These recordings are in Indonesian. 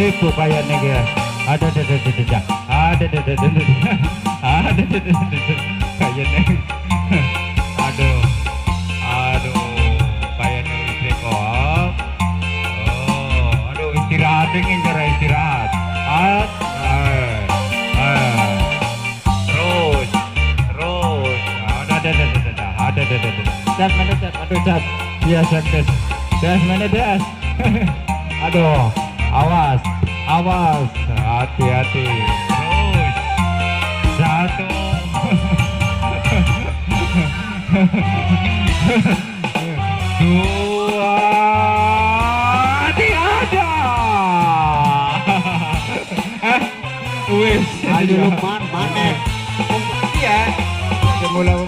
ribu kayaknya guys. Ada kayaknya. Aduh kayaknya listrik kok. Oh aduh istirahat ingin cara istirahat. Terus ada cat mana cat, aduh cat iya cat des mana des. Aduh awas hati-hati. Terus satu dua tiada. Wis ayo Lukman manek iya semula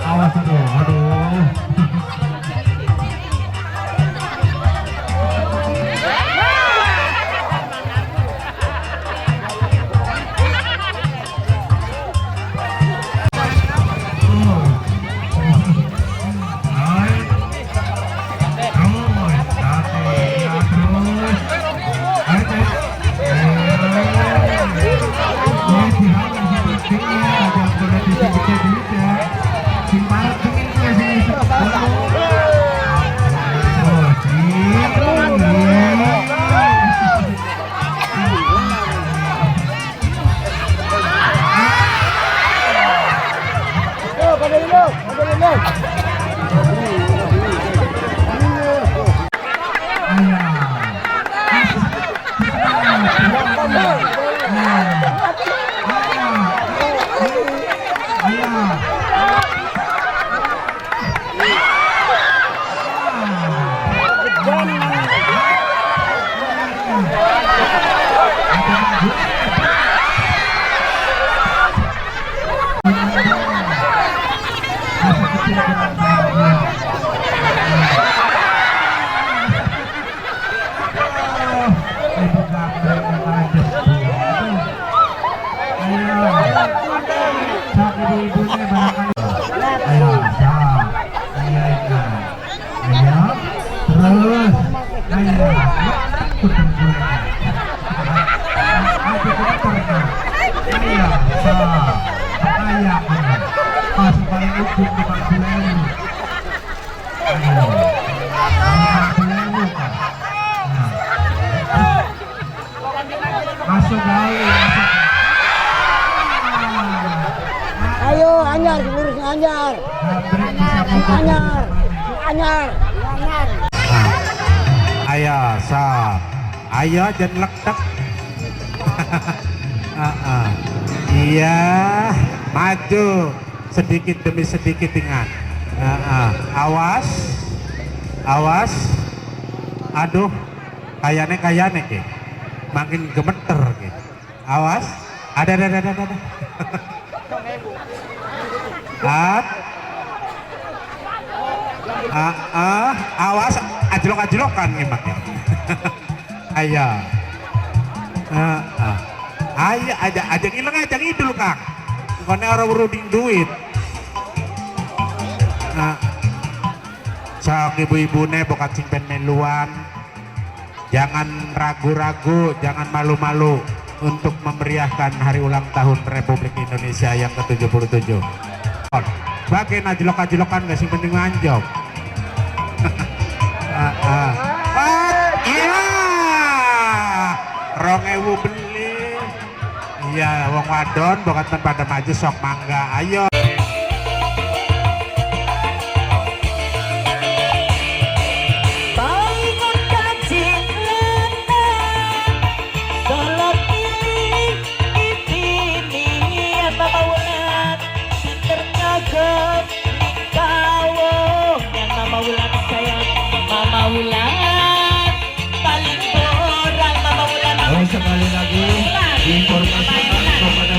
awas aduh ayo anyar lurus anyar ayo ayo jangan lektek. Iya maju sedikit demi sedikit ingat. Awas aduh kayaknya ke makin gemeter ke. Awas ada awas ajlok-ajlokan ngimaknya. Ayo ayo aja ngilang aja ngidul Kang bukannya orang beruding duit. Sok ibu-ibu ne bokat simpen meluan, jangan ragu-ragu, jangan malu-malu untuk memeriahkan hari ulang tahun Republik Indonesia yang ke-77. Bagian ajlok-ajlokan gak sih penting manjok. Iya 2000 beli. Iya wong wadon bokat pada maju sok mangga ayo. Sekali lagi informasikan kepada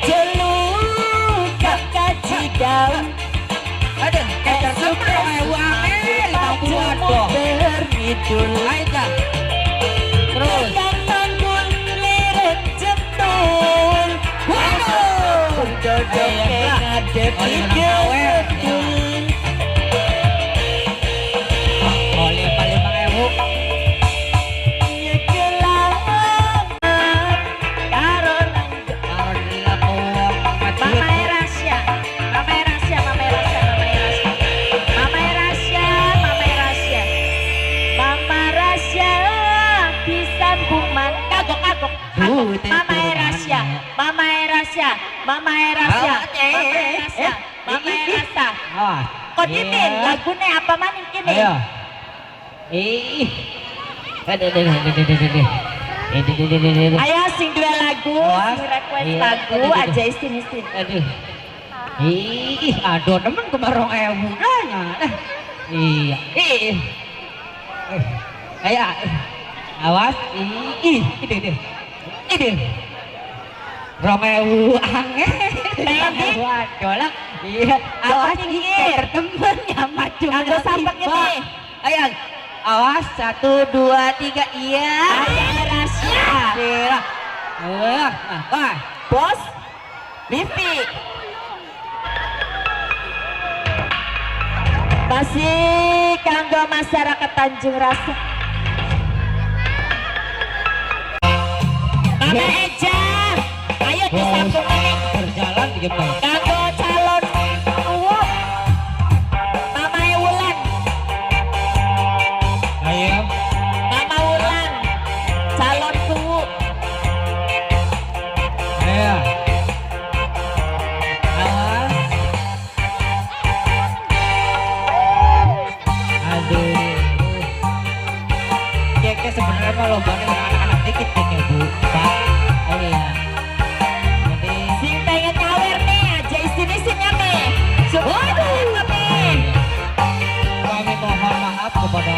Celuk kakak daun. Aduh, kejar sumpah wangi 50-an doh. Bernidul. Aika. Terus. Yang tanggul lirik jempol. Waduh. Dodok ngadep gedul. Oleh paling 5.000. Nyegelangan karo nang Taruh di lapang Mama Erasya, Mama Erasya, Mama Erasya, Mama Erasya, Mama Erasya, Mama Erasya, Mama Erasya, pisan buman kagok. Mama Erasya, Mama Erasya, Mama Erasya, Mama Erasya, Mama Erasya. Ah. Kok dimin lagune apa maning kini? Ayo. Ih. Aduh. Ayo sing dua lagu, Awas. sing request Iya. lagu aja isin. Aduh. Ih, aduh temen kemarong ewu nanya. Iya. Ih. Ayo. Awas. Ih, ini. Romewu angin. Pendek. Waduh lah. Iya. Awas Pinggir. temennya maju. Kagak sampai ini. Ayo. Awas 1 2 3 iya. Mama Erasya, Sila. Wah. Bos, Livi. Masih kanggo masyarakat Tanjung Rasa. Mama Eja, ayo disambung ini. Berjalan gitu. Kanggo calon uwuk. Mama Wulan, Ayo. Mama Wulan, calon uwuk. Ayo. Awas. Aduh. Keke sebenarnya mah lombanya anak-anak dikit keke bu. Pak. Oh iya. Jadi. Sing pengen nyawer nih, aja isin-isinnya nih. Waduh, kami. Kami mohon maaf kepada